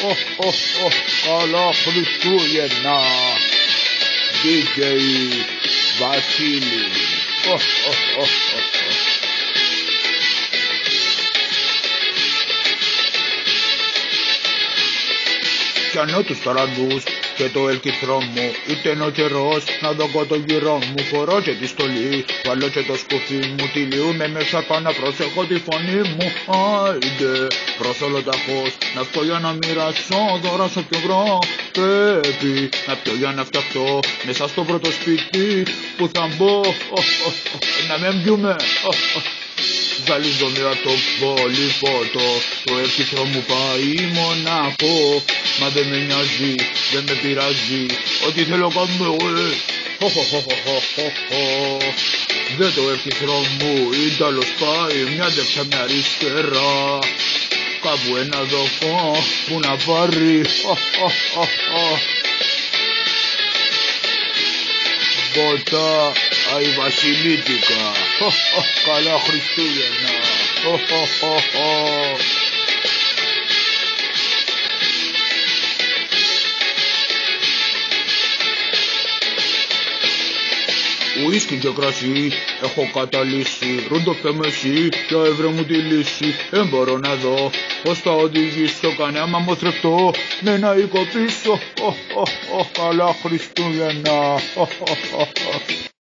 Καλά Χριστούγεννα. DJ Βασίλη. Πιανώ τους ταραντούς και το ελκυθρό μου, είτε είναι ο καιρός να δω το γυρό μου. Φορώ και τη στολή, βάλω και το σκουφί μου, τυλιούμε μέσα πάνω να προσέχω τη φωνή μου. Άιντε, προς όλο τα φως, να βγω για να μοιράσω δώρα σε ποιο βρω. Πρέπει να πιω για να φτιαχτώ μέσα στο πρώτο σπίτι που θα μπω. Να μην πιούμε. Ζαλίζω μία το πολυπότο, το έρχητρο μου πάει μοναχό. Μα δεν με νοιάζει, δεν με πειράζει, ό,τι θέλω κάνω δεν το έρχητρο μου, ήταλος πάει, μια δεξιά μια αριστερά. Κάπου ένα δοχό που να πάρει. Ποτά αι βασιλίτικα. Καλά Χριστούγεννα. Ουίσκι και κρασί έχω καταλύσει. Ρούντο με εσύ και έβρε μου τη λύση. Δεν μπορώ να δω πως θα οδηγήσω κανένα μου θρεφτώ με ένα οίκο πίσω. Καλά Χριστούγεννα.